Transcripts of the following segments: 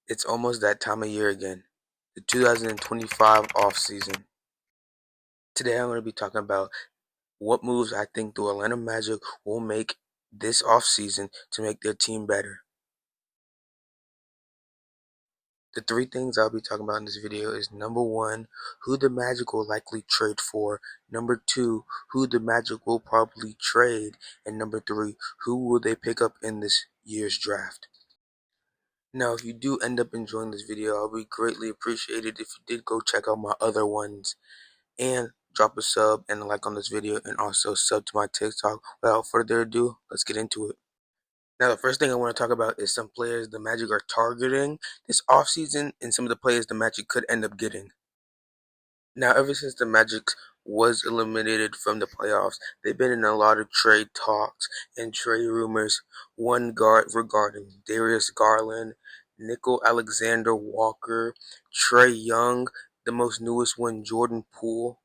It's almost that time of year again, the 2025 offseason. Today I'm going to be talking about what moves I think the Orlando Magic will make this offseason to make their team better. The three things I'll be talking about in this video is number one, who the Magic will likely trade for, number two, who the Magic will probably trade, and number three, who will they pick up in this year's draft. Now, if you do end up enjoying this video, I'll be greatly appreciated if you did go check out my other ones and drop a sub and a like on this video, and also sub to my TikTok. Without further ado, let's get into it. Now, the first thing I want to talk about is some players the Magic are targeting this offseason and some of the players the Magic could end up getting. Now, ever since the Magic was eliminated from the playoffs, they've been in a lot of trade talks and trade rumors. One guard regarding Darius Garland, Nickel Alexander Walker, Trae Young, the most newest one, Jordan Poole,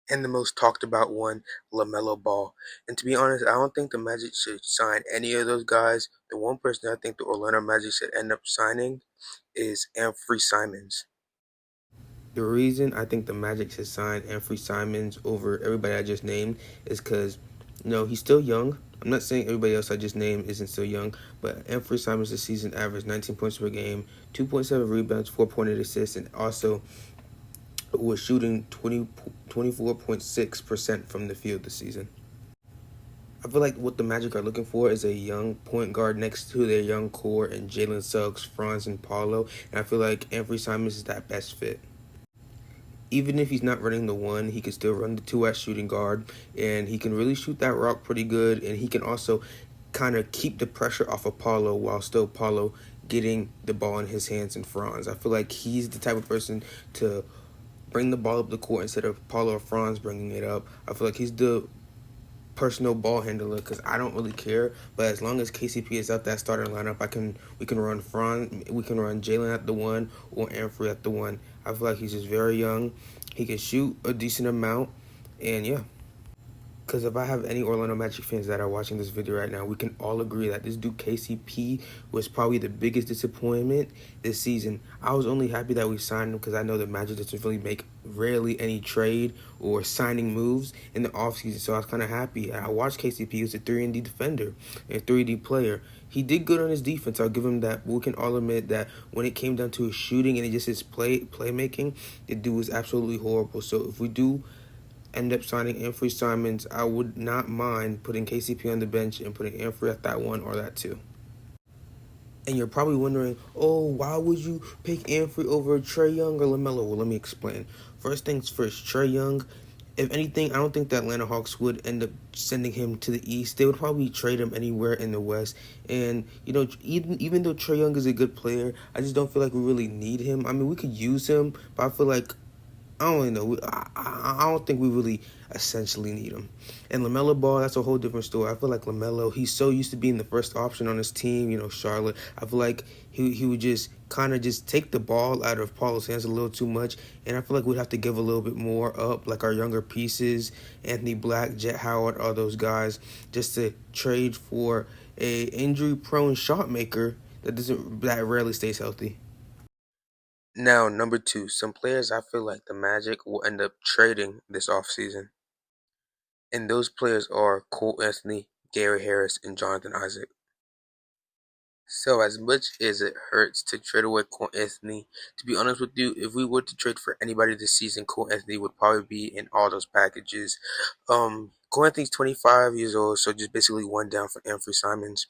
and the most talked about one, LaMelo Ball. And to be honest, I don't think the Magic should sign any of those guys. The one person I think the Orlando Magic should end up signing is Anthony Simons. The reason I think the Magic should sign Anthony Simons over everybody I just named is because, he's still young. I'm not saying everybody else I just named isn't still young, but Anthony Simons this season averaged 19 points per game, 2.7 rebounds, 4.8 assists, and also was shooting 24.6% from the field this season. I feel like what the Magic are looking for is a young point guard next to their young core and Jalen Suggs, Franz, and Paulo, and I feel like Anthony Simons is that best fit. Even if he's not running the one, he can still run the two at shooting guard, and he can really shoot that rock pretty good, and he can also kind of keep the pressure off of Paulo while still Paulo getting the ball in his hands and Franz. I feel like he's the type of person to bring the ball up the court instead of Paulo or Franz bringing it up. I feel like he's the personal ball handler because I don't really care. But as long as KCP is out that starting lineup, we can run Jalen at the one or Anthony at the one. I feel like he's just very young. He can shoot a decent amount, and yeah. Because if I have any Orlando Magic fans that are watching this video right now, we can all agree that this dude KCP was probably the biggest disappointment this season. I was only happy that we signed him because I know the Magic doesn't really make rarely any trade or signing moves in the offseason, so I was kind of happy. I watched KCP. He was a 3-and-D defender and a 3-D player. He did good on his defense. I'll give him that. But we can all admit that when it came down to his shooting and just his playmaking, the dude was absolutely horrible. So if we do end up signing Anthony Simons, I would not mind putting KCP on the bench and putting Anthony at that one or that two. And you're probably wondering, oh, why would you pick Anthony over Trae Young or LaMelo? Well, let me explain. First things first, Trae Young, if anything, I don't think the Atlanta Hawks would end up sending him to the East. They would probably trade him anywhere in the West. And, even though Trae Young is a good player, I just don't feel like we really need him. I mean, we could use him, but I feel like I don't really know. I don't think we really essentially need him. And LaMelo Ball, that's a whole different story. I feel like LaMelo, he's so used to being the first option on his team, Charlotte. I feel like he would just kind of just take the ball out of Paulo's hands a little too much. And I feel like we'd have to give a little bit more up, like our younger pieces, Anthony Black, Jet Howard, all those guys, just to trade for a injury-prone shot maker that rarely stays healthy. Now, number two, some players I feel like the Magic will end up trading this offseason. And those players are Cole Anthony, Gary Harris, and Jonathan Isaac. So as much as it hurts to trade away Cole Anthony, to be honest with you, if we were to trade for anybody this season, Cole Anthony would probably be in all those packages. Cole Anthony's 25 years old, so just basically one down for Anthony Simons.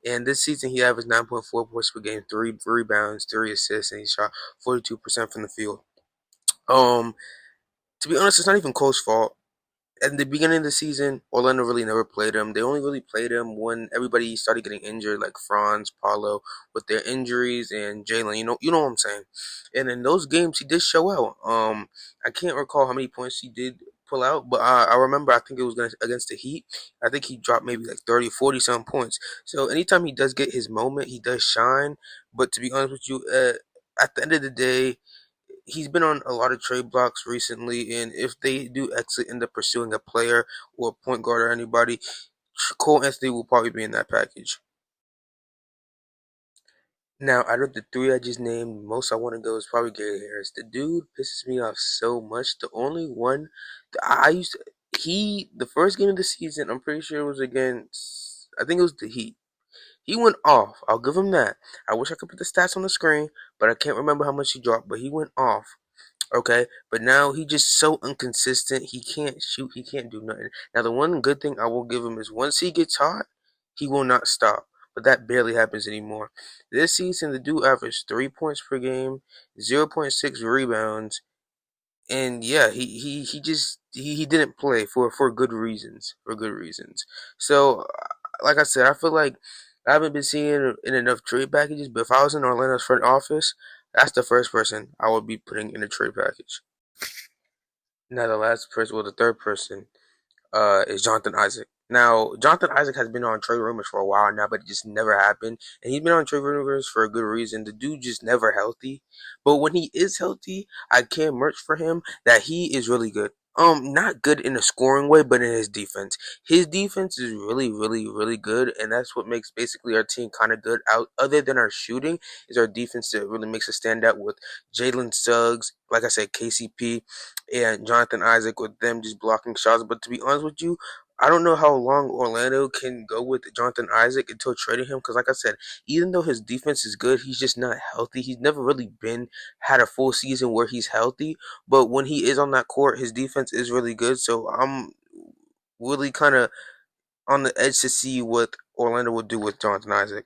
And this season, he averaged 9.4 points per game, 3 rebounds, 3 assists, and he shot 42% from the field. To be honest, it's not even Cole's fault. At the beginning of the season, Orlando really never played him. They only really played him when everybody started getting injured, like Franz, Paulo, with their injuries, and Jalen. You know what I'm saying. And in those games, he did show out. I can't recall how many points he did pull out, but I remember I think it was against the Heat. I think he dropped maybe like 30, 40 some points. So anytime he does get his moment, he does shine. But to be honest with you, at the end of the day, he's been on a lot of trade blocks recently, and if they do actually end up pursuing a player or a point guard or anybody, Cole Anthony will probably be in that package. Now, out of the three I just named, most I want to go is probably Gary Harris. The dude pisses me off so much. The only one I used to, the first game of the season, I'm pretty sure it was against, I think it was the Heat. He went off. I'll give him that. I wish I could put the stats on the screen, but I can't remember how much he dropped. But he went off. Okay, but now he just so inconsistent. He can't shoot. He can't do nothing. Now the one good thing I will give him is once he gets hot, he will not stop. But that barely happens anymore. This season, the dude averaged 3 points per game, 0.6 rebounds, and yeah, he just he didn't play for good reasons. For good reasons. So, like I said, I feel like I haven't been seeing in enough trade packages. But if I was in Orlando's front office, that's the first person I would be putting in a trade package. Now the last person, well, the third person, is Jonathan Isaac. Now, Jonathan Isaac has been on trade rumors for a while now, but it just never happened. And he's been on trade rumors for a good reason. The dude just never healthy. But when he is healthy, I can merch for him that he is really good. Not good in a scoring way, but in his defense. His defense is really, really, really good, and that's what makes basically our team kind of good. Out other than our shooting, is our defense that really makes us stand out with Jalen Suggs, like I said, KCP, and Jonathan Isaac with them just blocking shots. But to be honest with you, I don't know how long Orlando can go with Jonathan Isaac until trading him. Because, like I said, even though his defense is good, he's just not healthy. He's never really had a full season where he's healthy. But when he is on that court, his defense is really good. So I'm really kind of on the edge to see what Orlando will do with Jonathan Isaac.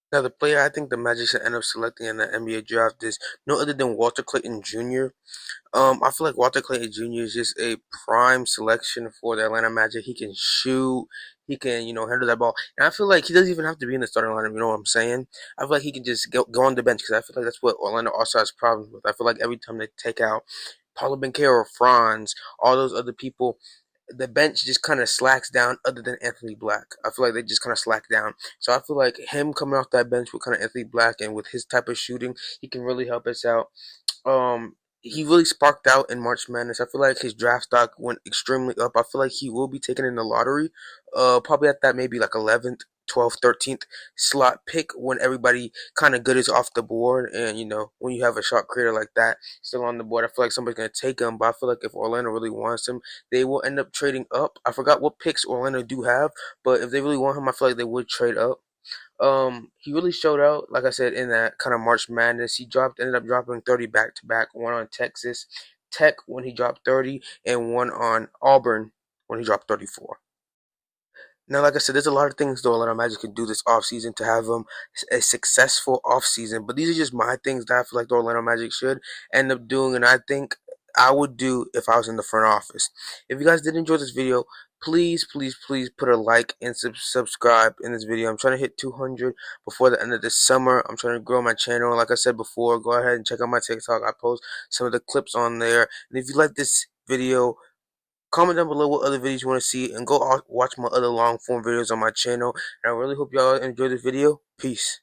Now, the player I think the Magic should end up selecting in the NBA draft is no other than Walter Clayton Jr. I feel like Walter Clayton Jr. is just a prime selection for the Atlanta Magic. He can shoot, he can, handle that ball. And I feel like he doesn't even have to be in the starting lineup, you know what I'm saying? I feel like he can just go on the bench because I feel like that's what Orlando also has problems with. I feel like every time they take out Paulo Banchero, Franz, all those other people, the bench just kind of slacks down other than Anthony Black. I feel like they just kind of slack down. So I feel like him coming off that bench with kind of Anthony Black and with his type of shooting, he can really help us out. He really sparked out in March Madness. I feel like his draft stock went extremely up. I feel like he will be taken in the lottery, probably at that maybe like 11th, 12th, 13th slot pick when everybody kind of good is off the board. And when you have a shot creator like that still on the board, I feel like somebody's gonna take him. But I feel like if Orlando really wants him, they will end up trading up. I forgot what picks Orlando do have, but if they really want him, I feel like they would trade up. He really showed out, like I said, in that kind of March Madness. Ended up dropping 30 back to back, one on Texas Tech when he dropped 30, and one on Auburn when he dropped 34. Now, like I said, there's a lot of things the Orlando Magic could do this offseason to have a successful offseason. But these are just my things that I feel like the Orlando Magic should end up doing, and I think I would do if I was in the front office. If you guys did enjoy this video, please, please, please put a like and subscribe in this video. I'm trying to hit 200 before the end of this summer. I'm trying to grow my channel. Like I said before, go ahead and check out my TikTok. I post some of the clips on there. And if you like this video, comment down below what other videos you want to see, and go watch my other long form videos on my channel. And I really hope y'all enjoyed this video. Peace.